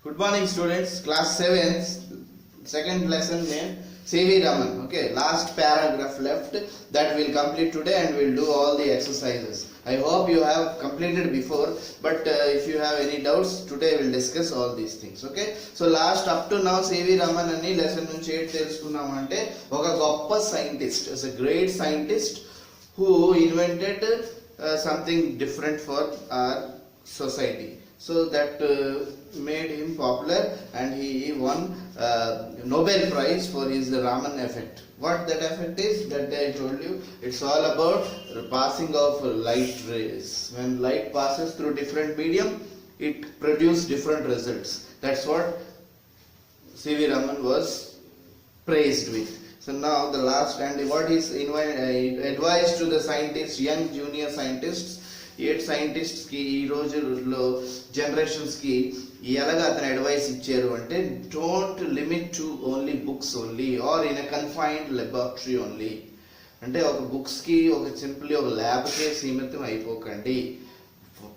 Good morning, students. Class 7, second lesson name CV Raman. Okay, last paragraph left that we'll complete today and we'll do all the exercises. I hope you have completed before, but if you have any doubts, today we'll discuss all these things. Okay, so last up to now CV Raman ani lesson nunchi ఏం తెలుసుకున్నామంటే ఒక గొప్ప scientist, is a great scientist who invented something different for our society. So that made him popular and he won Nobel Prize for his Raman effect. What that effect is, that I told you, it's all about the passing of light rays. When light passes through different medium, it produces different results. That's what CV Raman was praised with. So now the last, and what is advised to the scientists, young junior scientists, 8 scientists కి ఈ రోజుల్లో generations కి ఎలాగా అతను advice ఇచ్చారు అంటే, don't limit to only books only or in a confined laboratory only. అంటే ఒక బుక్స్ కి ఒక సింప్లీ ఒక ల్యాబ్ కే సీమితం అయిపోకండి,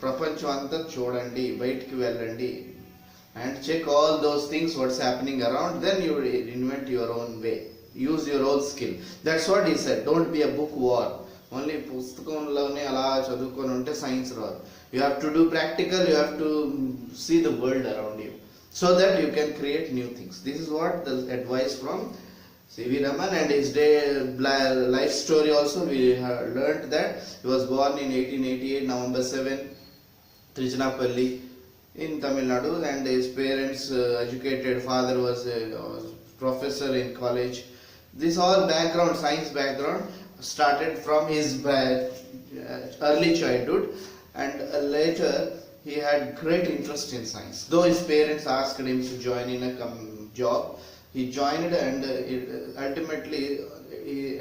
ప్రపంచం అంతా చూడండి, బయటికి వెళ్ళండి and check all those things what's happening around, then you invent your own way, use your own skill. That's what he said. Don't be a bookworm. Only పుస్తకంలోనే అలా చదువుకొని ఉంటే సైన్స్ రాదు. You have to do practical, you have to see the world around you so that you can create new things. This is what the advice from CV Raman, and his life story also we have learnt that he was born in 1888 November 7, Trichinapalli in Tamil Nadu, and his parents educated. Father was a professor in college. This all background, science background, started from his early childhood, and later he had great interest in science. Though his parents asked him to join in a job, he joined, and ultimately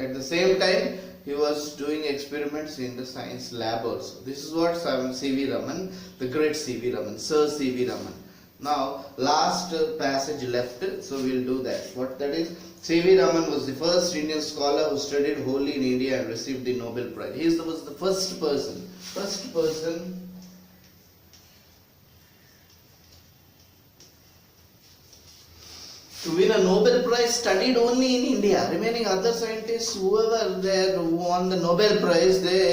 at the same time he was doing experiments in the science lab also. This is what CV Raman, the great CV Raman, Sir CV Raman. Now last passage left, so we'll do that. What that is, CV Raman was the first Indian scholar who studied wholly in India and received the Nobel Prize. He was the first person to win a Nobel Prize, studied only in India. Remaining other scientists, whoever there who won the Nobel Prize, they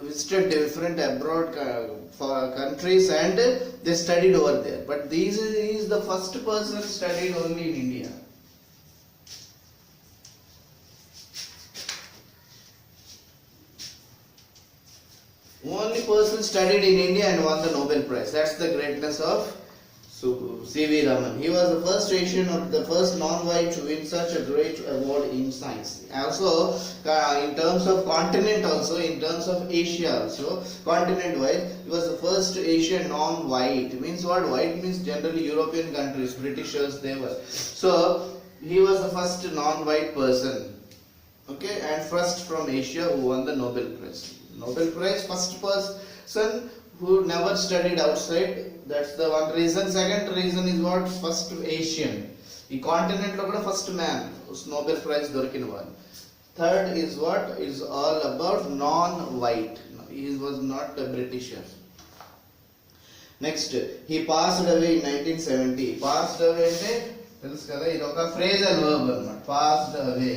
visited different abroad countries and they studied over there. But he is the first person studied only in India. Only person studied in India and won the Nobel Prize. That's the greatness of CV Raman. He was the first Asian or the first non-white to win such a great award in science. Also, in terms of continent, also in terms of Asia, also continent-wise, he was the first Asian non-white. Means what? White means generally European countries, Britishers they were. So he was the first non-white person. Okay, and first from Asia who won the Nobel Prize. Nobel Prize, first person who never studied outside. That's the one reason. Second reason is what? First Asian. ఈ continent లో కూడా first man Nobel prize దొరికిన వాడు. Third is what? Is all about non-white. He was not a Britisher. Next, he passed away in 1970. Passed away అంటే తెలుసు కదా, ఇది ఒక ఫ్రేజల్ వర్బ్ అన్నమాట. Passed away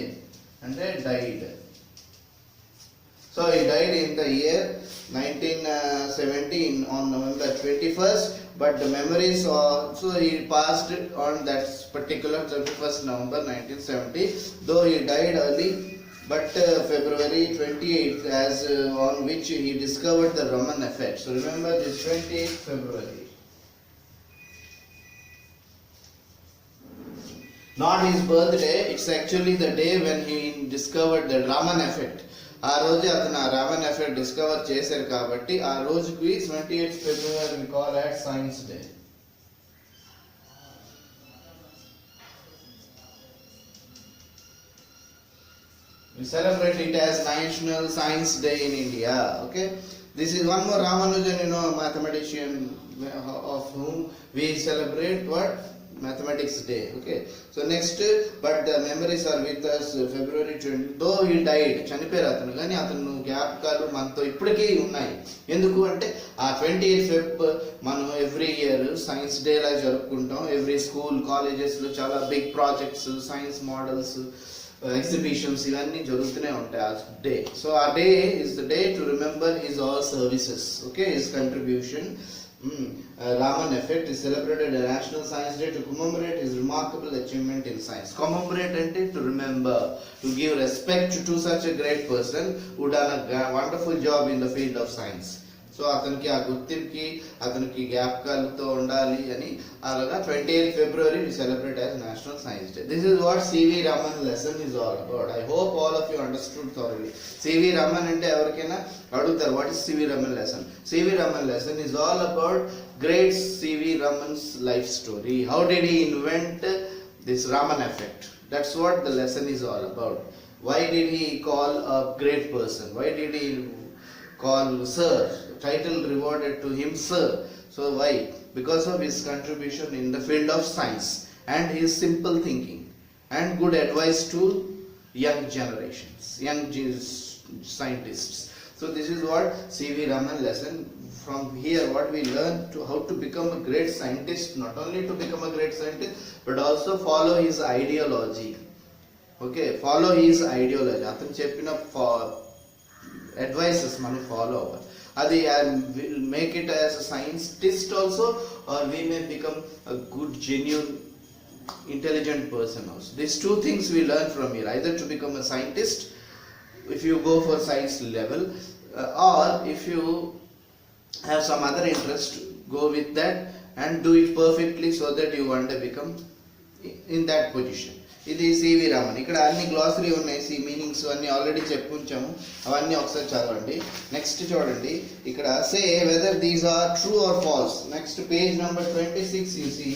అంటే died. So he died in the year 1917 on November 21st, but the memories are, so he passed on that particular 31st November 1970, though he died early, but February 28th as on which he discovered the Raman effect. So remember this 28th February. Not his birthday, it's actually the day when he discovered the Raman effect. ఆ రోజు అతను ఆ Raman effect discover చేశారు కాబట్టి ఆ రోజుకి 28th February we call as Science Day. We celebrate it as National Science Day in India. Okay, this is one more Ramanujan, mathematician of whom we celebrate what? mathematics day. Okay, so next, but the memories are with us. February 20, though he died, చనిపోయారు అతను, కానీ అతను జ్ఞాపకాలు మనతో ఇప్పటికీ ఉన్నాయి. ఎందుకు అంటే ఆ 28 Feb మనం ఎవ్రీ ఇయర్ సైన్స్ డే లా జరుపుకుంటాం. ఎవ్రీ స్కూల్ కాలేజెస్లో చాలా big projects, science models, exhibitions ఇవన్నీ జరుగుతూనే ఉంటాయి ఆ డే. సో ఆ day is the day to remember his all services. Okay, his contribution. Raman effect is celebrated a National Science Day to commemorate his remarkable achievement in science. Commemorate ante to remember, to give respect to such a great person who done a wonderful job in the field of science. So అతనికి ఆ గుర్తింపుకి, అతనికి జ్ఞాపకాలతో ఉండాలి అని అలాగా 28 February we celebrate as National Science Day. This is what CV Raman lesson is all about. I hope all of you understood thoroughly. CV Raman అంటే ఎవరికైనా అడుగుతారు, what is CV Raman lesson? CV Raman lesson is all about great CV Raman's life story. How did he invent this Raman effect? That's what the lesson is all about. Why did he call a great person? Why did he call sir? Title rewarded to him sir. So why? Because of his contribution in the field of science and his simple thinking and good advice to young generations, young scientists. So this is what CV Raman lesson. From here what we learn to how to become a great scientist, not only to become a great scientist but also follow his ideology. Okay, follow his ideology. Athan cheppina advices మనం follow అవ్వాలి. అది will make it as a scientist also, or we may become a good genuine intelligent person also. These two things we learn from here, either to become a scientist if you go for science level, or if you have some other interest, go with that and do it perfectly so that you one day become in that position. ఇది CV Raman. ఇక్కడ అన్ని glossary ఉన్నాయి, సి meanings అన్ని already చెప్పుంచాము, అవన్నీ ఒకసారి చదవండి. నెక్స్ట్ చూడండి, ఇక్కడ say whether these are true or false. Next page number 26 you see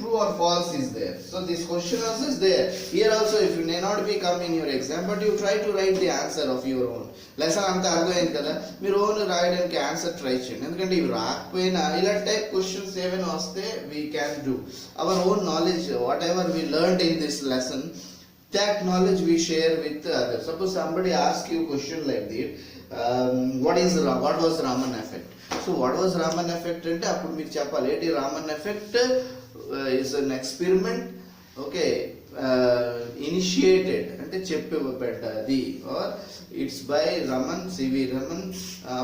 true or false is there. So this question also is there. Here also if you may not be come in your exam, but you try to write the answer of your own. Lesson అంతా అర్థమైంది కదా, మీరు own రాయడానికి answer try చేయండి. ఎందుకంటే ఇవి రాకపోయినా ఇలా టైప్ క్వశ్చన్స్ ఏమైనా వస్తే we can do our own knowledge. What ever we learned in this lesson, that knowledge we share with others. Suppose somebody asks you question like this, what was Raman effect? So what was Raman effect అంటే అప్పుడు మీరు చెప్పాలి ఏంటి Raman effect is an experiment, okay, initiated అంటే చెప్పబడ్డది, or it's by Raman, CV Raman,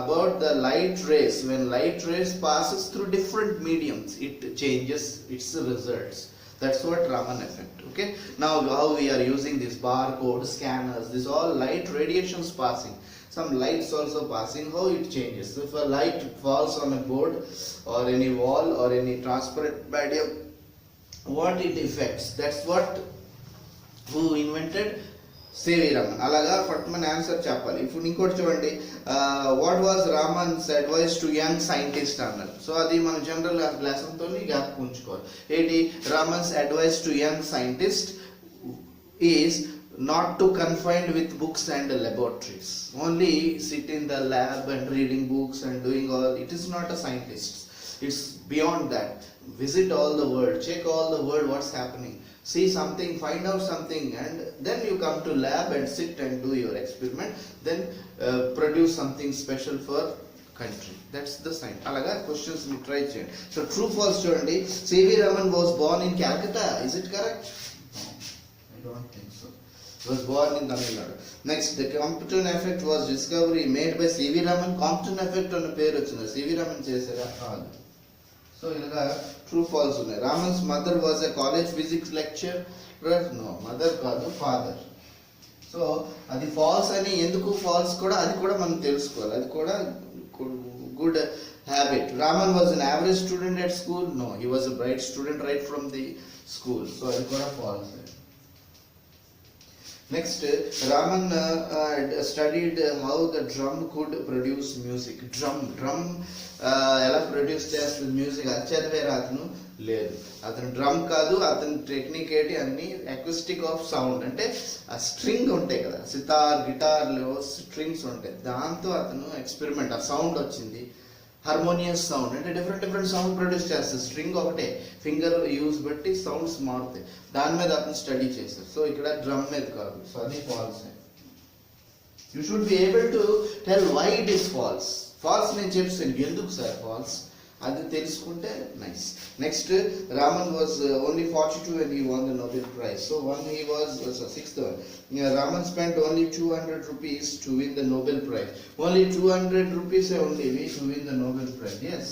about the light rays. When light rays passes through different mediums, it changes its results. That's what Raman effect. Okay, now how we are using this barcode scanners, this all light radiations passing, some lights also passing, how it changes. So if a light falls on a board or any wall or any transparent medium, what it affects. That's what who invented CV Raman. అలాగా ఫట్మన్ answer చెప్పాలి. ఇప్పుడు ఇంకోటి చూడండి, what was Raman's advice to young scientist అన్నారు. So అది మన general లెసన్తో జ్ఞాపకం ఉంచుకోవాలి. ఏంటి Raman's advice to young scientist is not to confined with books and laboratories, only sit in the lab and reading books and doing all. It is not a scientist, it's beyond that. Visit all the world, check all the world, what's happening, see something, find out something, and then you come to lab and sit and do your experiment, then produce something special for country. That's the science. Alaga questions we try change. So true false chudandi, CV Raman was born in Calcutta, is it correct? No, I don't think so. He was born in Tamil Nadu. Next, the Compton effect was discovery made by CV Raman. Compton effect on a pair ochina CV Raman chesara kaadu. So ilaga true false unnai. Raman's mother was a college physics lecturer. No, mother kaadu, father. So adi false ani enduku false kuda adi kuda మనం తెలుసుకోవాలి. అది కూడా good habit. Raman was an average student at school. No, he was a bright student right from the school. So అది కూడా false. Next, Raman studied how the drum could produce music. Drum ఎలా produce చేస్తుంది music, అది చదివేరా అతను లేదు. అతను drum కాదు, అతని టెక్నిక్ ఏంటి అన్ని అక్యూస్టిక్ ఆఫ్ సౌండ్, అంటే ఆ స్ట్రింగ్ ఉంటాయి కదా, సితార్ గిటార్లో స్ట్రింగ్స్ ఉంటాయి, దాంతో అతను ఎక్స్పెరిమెంట్, ఆ సౌండ్ వచ్చింది, హార్మోనియస్ సౌండ్ అంటే డిఫరెంట్ సౌండ్ ప్రొడ్యూస్ చేస్తారు. స్ట్రింగ్ ఒకటే, ఫింగర్ యూజ్ బట్టి సౌండ్స్ మారుతాయి. దాని మీద అతను స్టడీ చేస్తారు. సో ఇక్కడ డ్రమ్ మీద కాదు. సో అది false. You should be able to tell why it is false. False నేను చెప్తాను ఎందుకు సార్ ఫాల్స్, అది తెలుసుకుంటే nice. Next, Raman was only 42 when he won the Nobel Prize. So when he was sixth one, Raman spent only 200 rupees to win the Nobel Prize. Only 200 rupees only to win the Nobel Prize. Yes,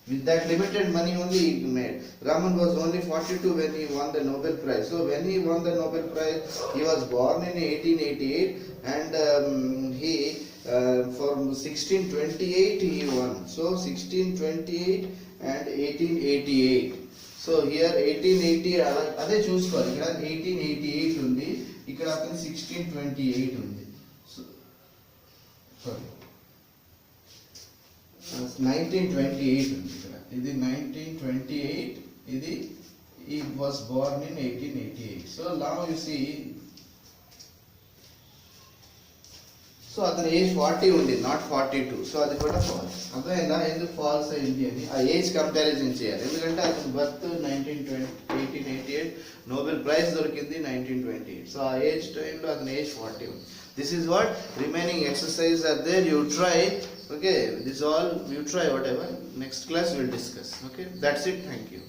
with that limited money only he made. Raman was only 42 when he won the Nobel Prize. So when he won the Nobel Prize, he was born in 1888 and he from 1628 he won. So 1628 and 1888. So here 1880 అదే చూసుకోవాలి. ఇక్కడ 1888 ఉంది, ఇక్కడ అతను 1628 ఉంది. So sorry 1928 ఉంది ఇక్కడ. ఇది 1928, ఇది he was born in 1888. So now you see, so అతని ఏజ్ 40 ఉంది, నాట్ 42. సో అది కూడా ఫాల్స్. అర్థమైందా ఎందుకు ఫాల్స్ అయింది అని? ఆ ఏజ్ కంపారిజన్ చేయాలి. ఎందుకంటే అతని బర్త్ 1888, నోబెల్ ప్రైజ్ దొరికింది 1928. సో ఆ ఏజ్ టైంలో అతని ఏజ్ 40 ఉంది. This is what remaining exercise are there. You try. Okay, this all you try whatever. Next class we'll discuss. Okay, that's it. Thank you.